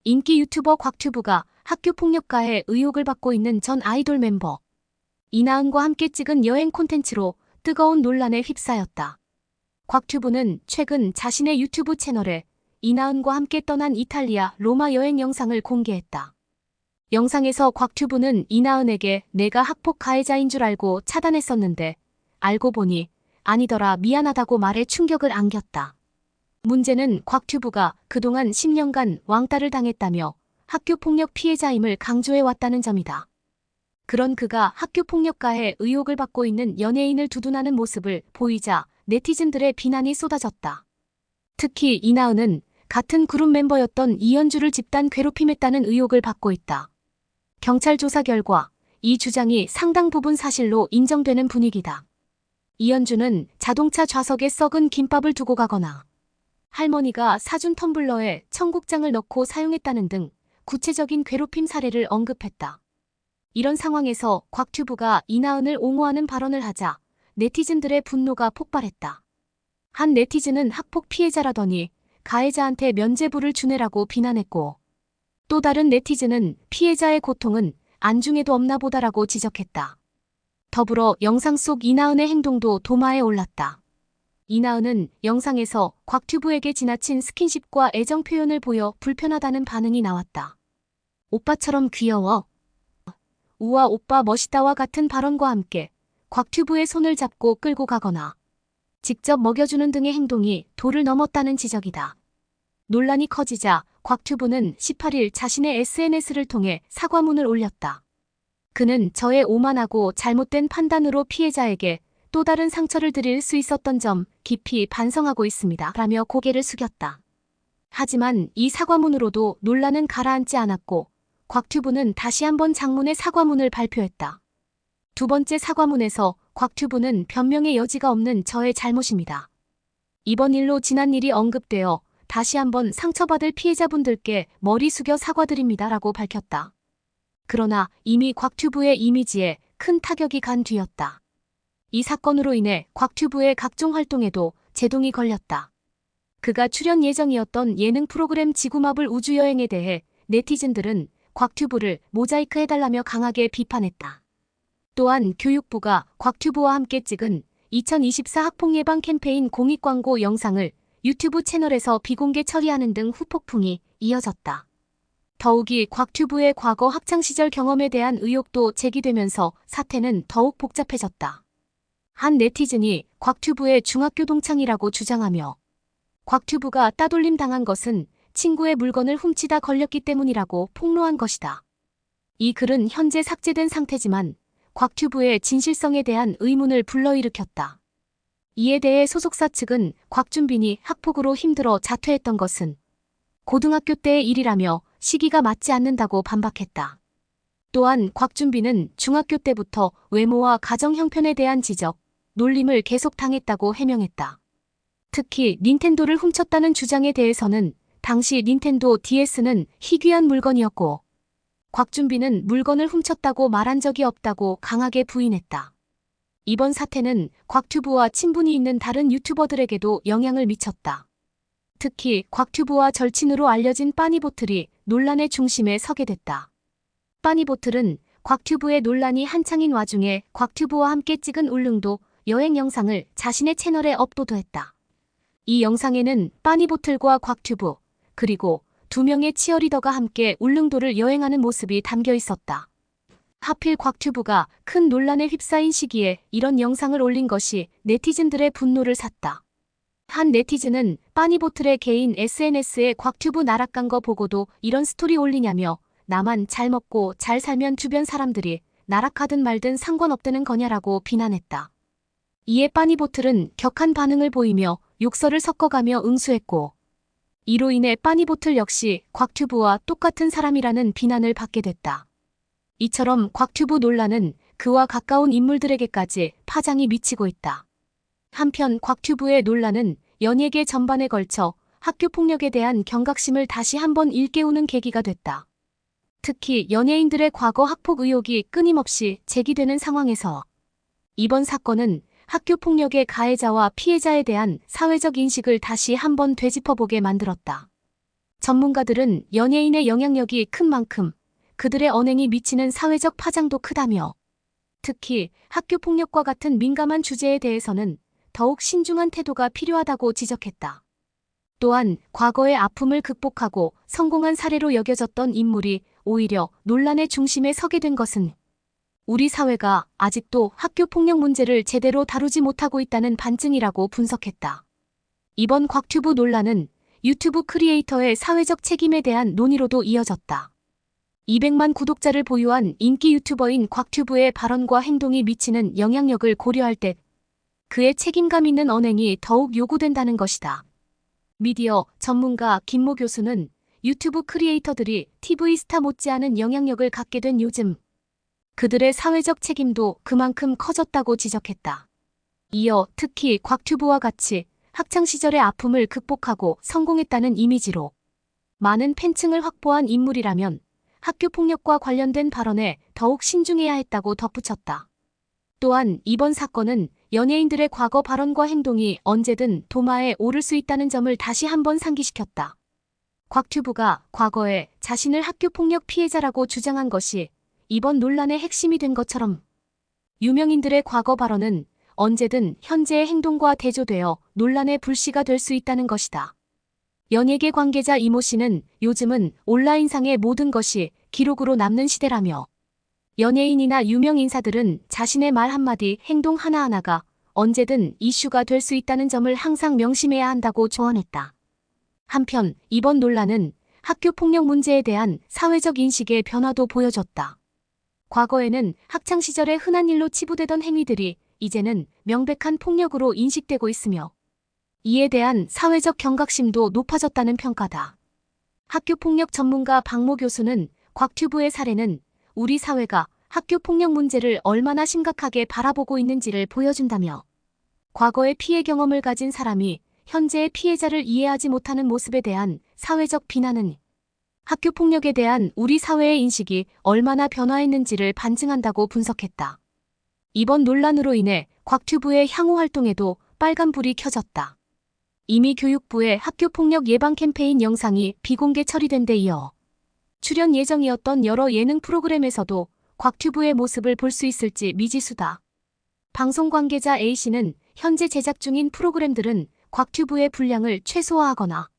인기 유튜버 곽튜브가 학교 폭력 가해 의혹을 받고 있는 전 아이돌 멤버 이나은과 함께 찍은 여행 콘텐츠로 뜨거운 논란에 휩싸였다. 곽튜브는 최근 자신의 유튜브 채널에 이나은과 함께 떠난 이탈리아 로마 여행 영상을 공개했다. 영상에서 곽튜브는 이나은에게 내가 학폭 가해자인 줄 알고 차단했었는데 알고 보니 아니더라 미안하다고 말해 충격을 안겼다. 문제는 곽튜브가 그동안 10년간 왕따를 당했다며 학교폭력 피해자임을 강조해왔다는 점이다. 그런 그가 학교폭력 가해 의혹을 받고 있는 연예인을 두둔하는 모습을 보이자 네티즌들의 비난이 쏟아졌다. 특히 이나은은 같은 그룹 멤버였던 이현주를 집단 괴롭힘했다는 의혹을 받고 있다. 경찰 조사 결과 이 주장이 상당 부분 사실로 인정되는 분위기다. 이현주는 자동차 좌석에 썩은 김밥을 두고 가거나 할머니가 사준 텀블러에 청국장을 넣고 사용했다는 등 구체적인 괴롭힘 사례를 언급했다. 이런 상황에서 곽튜브가 이나은을 옹호하는 발언을 하자 네티즌들의 분노가 폭발했다. 한 네티즌은 학폭 피해자라더니 가해자한테 면죄부를 주내라고 비난했고 또 다른 네티즌은 피해자의 고통은 안중에도 없나 보다라고 지적했다. 더불어 영상 속 이나은의 행동도 도마에 올랐다. 이나은은 영상에서 곽튜브에게 지나친 스킨십과 애정 표현을 보여 불편하다는 반응이 나왔다. 오빠처럼 귀여워. 우와 오빠 멋있다와 같은 발언과 함께 곽튜브의 손을 잡고 끌고 가거나 직접 먹여주는 등의 행동이 도를 넘었다는 지적이다. 논란이 커지자 곽튜브는 18일 자신의 SNS를 통해 사과문을 올렸다. 그는 저의 오만하고 잘못된 판단으로 피해자에게 또 다른 상처를 드릴 수 있었던 점 깊이 반성하고 있습니다. 라며 고개를 숙였다. 하지만 이 사과문으로도 논란은 가라앉지 않았고 곽튜브는 다시 한번 장문의 사과문을 발표했다. 두 번째 사과문에서 곽튜브는 변명의 여지가 없는 저의 잘못입니다. 이번 일로 지난 일이 언급되어 다시 한번 상처받을 피해자분들께 머리 숙여 사과드립니다. 라고 밝혔다. 그러나 이미 곽튜브의 이미지에 큰 타격이 간 뒤였다. 이 사건으로 인해 곽튜브의 각종 활동에도 제동이 걸렸다. 그가 출연 예정이었던 예능 프로그램 지구마블 우주여행에 대해 네티즌들은 곽튜브를 모자이크해달라며 강하게 비판했다. 또한 교육부가 곽튜브와 함께 찍은 2024 학폭 예방 캠페인 공익광고 영상을 유튜브 채널에서 비공개 처리하는 등 후폭풍이 이어졌다. 더욱이 곽튜브의 과거 학창시절 경험에 대한 의혹도 제기되면서 사태는 더욱 복잡해졌다. 한 네티즌이 곽튜브의 중학교 동창이라고 주장하며 곽튜브가 따돌림 당한 것은 친구의 물건을 훔치다 걸렸기 때문이라고 폭로한 것이다. 이 글은 현재 삭제된 상태지만 곽튜브의 진실성에 대한 의문을 불러일으켰다. 이에 대해 소속사 측은 곽준빈이 학폭으로 힘들어 자퇴했던 것은 고등학교 때의 일이라며 시기가 맞지 않는다고 반박했다. 또한 곽준빈은 중학교 때부터 외모와 가정 형편에 대한 지적, 놀림을 계속 당했다고 해명했다. 특히 닌텐도를 훔쳤다는 주장에 대해서는 당시 닌텐도 DS는 희귀한 물건이었고 곽준빈은 물건을 훔쳤다고 말한 적이 없다고 강하게 부인했다. 이번 사태는 곽튜브와 친분이 있는 다른 유튜버들에게도 영향을 미쳤다. 특히 곽튜브와 절친으로 알려진 빠니보틀이 논란의 중심에 서게 됐다. 빠니보틀은 곽튜브의 논란이 한창인 와중에 곽튜브와 함께 찍은 울릉도 여행 영상을 자신의 채널에 업로드했다. 이 영상에는 빠니보틀과 곽튜브 그리고 2명의 치어리더가 함께 울릉도를 여행하는 모습이 담겨 있었다. 하필 곽튜브가 큰 논란에 휩싸인 시기에 이런 영상을 올린 것이 네티즌들의 분노를 샀다. 한 네티즌은 빠니보틀의 개인 SNS에 곽튜브 나락간 거 보고도 이런 스토리 올리냐며 나만 잘 먹고 잘 살면 주변 사람들이 나락하든 말든 상관없다는 거냐라고 비난했다. 이에 빠니보틀은 격한 반응을 보이며 욕설을 섞어가며 응수했고 이로 인해 빠니보틀 역시 곽튜브와 똑같은 사람이라는 비난을 받게 됐다. 이처럼 곽튜브 논란은 그와 가까운 인물들에게까지 파장이 미치고 있다. 한편 곽튜브의 논란은 연예계 전반에 걸쳐 학교폭력에 대한 경각심을 다시 한번 일깨우는 계기가 됐다. 특히 연예인들의 과거 학폭 의혹이 끊임없이 제기되는 상황에서 이번 사건은 학교폭력의 가해자와 피해자에 대한 사회적 인식을 다시 한번 되짚어보게 만들었다. 전문가들은 연예인의 영향력이 큰 만큼 그들의 언행이 미치는 사회적 파장도 크다며, 특히 학교 폭력과 같은 민감한 주제에 대해서는 더욱 신중한 태도가 필요하다고 지적했다. 또한 과거의 아픔을 극복하고 성공한 사례로 여겨졌던 인물이 오히려 논란의 중심에 서게 된 것은 우리 사회가 아직도 학교 폭력 문제를 제대로 다루지 못하고 있다는 반증이라고 분석했다. 이번 곽튜브 논란은 유튜브 크리에이터의 사회적 책임에 대한 논의로도 이어졌다. 200만 구독자를 보유한 인기 유튜버인 곽튜브의 발언과 행동이 미치는 영향력을 고려할 때 그의 책임감 있는 언행이 더욱 요구된다는 것이다. 미디어 전문가 김모 교수는 유튜브 크리에이터들이 TV 스타 못지않은 영향력을 갖게 된 요즘 그들의 사회적 책임도 그만큼 커졌다고 지적했다. 이어 특히 곽튜브와 같이 학창시절의 아픔을 극복하고 성공했다는 이미지로 많은 팬층을 확보한 인물이라면 학교폭력과 관련된 발언에 더욱 신중해야 했다고 덧붙였다. 또한 이번 사건은 연예인들의 과거 발언과 행동이 언제든 도마에 오를 수 있다는 점을 다시 한번 상기시켰다. 곽튜브가 과거에 자신을 학교폭력 피해자라고 주장한 것이 이번 논란의 핵심이 된 것처럼 유명인들의 과거 발언은 언제든 현재의 행동과 대조되어 논란의 불씨가 될 수 있다는 것이다. 연예계 관계자 이모 씨는 요즘은 온라인상의 모든 것이 기록으로 남는 시대라며 연예인이나 유명 인사들은 자신의 말 한마디, 행동 하나하나가 언제든 이슈가 될 수 있다는 점을 항상 명심해야 한다고 조언했다. 한편 이번 논란은 학교 폭력 문제에 대한 사회적 인식의 변화도 보여줬다. 과거에는 학창시절에 흔한 일로 치부되던 행위들이 이제는 명백한 폭력으로 인식되고 있으며 이에 대한 사회적 경각심도 높아졌다는 평가다. 학교폭력 전문가 박모 교수는 곽튜브의 사례는 우리 사회가 학교폭력 문제를 얼마나 심각하게 바라보고 있는지를 보여준다며 과거의 피해 경험을 가진 사람이 현재의 피해자를 이해하지 못하는 모습에 대한 사회적 비난은 학교폭력에 대한 우리 사회의 인식이 얼마나 변화했는지를 반증한다고 분석했다. 이번 논란으로 인해 곽튜브의 향후 활동에도 빨간불이 켜졌다. 이미 교육부의 학교폭력 예방 캠페인 영상이 비공개 처리된 데 이어 출연 예정이었던 여러 예능 프로그램에서도 곽튜브의 모습을 볼 수 있을지 미지수다. 방송 관계자 A씨는 현재 제작 중인 프로그램들은 곽튜브의 분량을 최소화하거나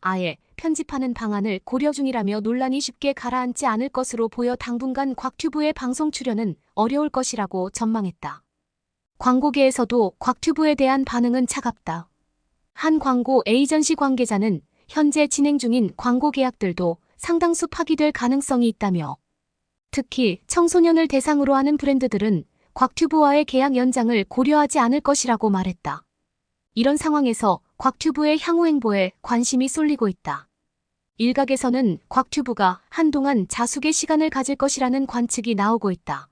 아예 편집하는 방안을 고려 중이라며 논란이 쉽게 가라앉지 않을 것으로 보여 당분간 곽튜브의 방송 출연은 어려울 것이라고 전망했다. 광고계에서도 곽튜브에 대한 반응은 차갑다. 한 광고 에이전시 관계자는 현재 진행 중인 광고 계약들도 상당수 파기될 가능성이 있다며 특히 청소년을 대상으로 하는 브랜드들은 곽튜브와의 계약 연장을 고려하지 않을 것이라고 말했다. 이런 상황에서 곽튜브의 향후 행보에 관심이 쏠리고 있다. 일각에서는 곽튜브가 한동안 자숙의 시간을 가질 것이라는 관측이 나오고 있다.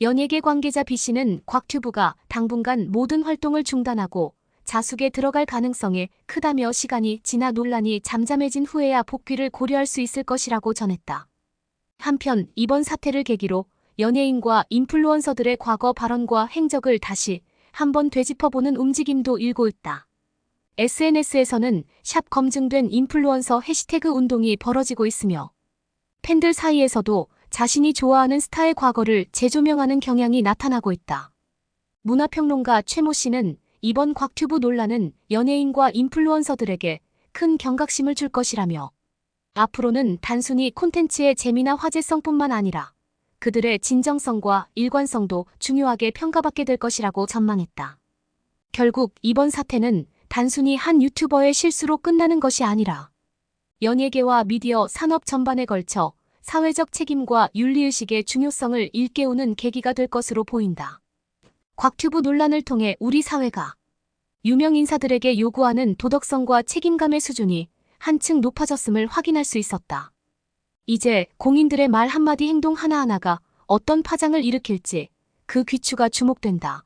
연예계 관계자 B씨는 곽튜브가 당분간 모든 활동을 중단하고 자숙에 들어갈 가능성이 크다며 시간이 지나 논란이 잠잠해진 후에야 복귀를 고려할 수 있을 것이라고 전했다. 한편 이번 사태를 계기로 연예인과 인플루언서들의 과거 발언과 행적을 다시 한번 되짚어보는 움직임도 일고 있다. SNS에서는 샵 검증된 인플루언서 해시태그 운동이 벌어지고 있으며 팬들 사이에서도 자신이 좋아하는 스타의 과거를 재조명하는 경향이 나타나고 있다. 문화평론가 최모 씨는 이번 곽튜브 논란은 연예인과 인플루언서들에게 큰 경각심을 줄 것이라며 앞으로는 단순히 콘텐츠의 재미나 화제성뿐만 아니라 그들의 진정성과 일관성도 중요하게 평가받게 될 것이라고 전망했다. 결국 이번 사태는 단순히 한 유튜버의 실수로 끝나는 것이 아니라 연예계와 미디어 산업 전반에 걸쳐 사회적 책임과 윤리의식의 중요성을 일깨우는 계기가 될 것으로 보인다. 곽튜브 논란을 통해 우리 사회가 유명 인사들에게 요구하는 도덕성과 책임감의 수준이 한층 높아졌음을 확인할 수 있었다. 이제 공인들의 말 한마디 행동 하나하나가 어떤 파장을 일으킬지 그 귀추가 주목된다.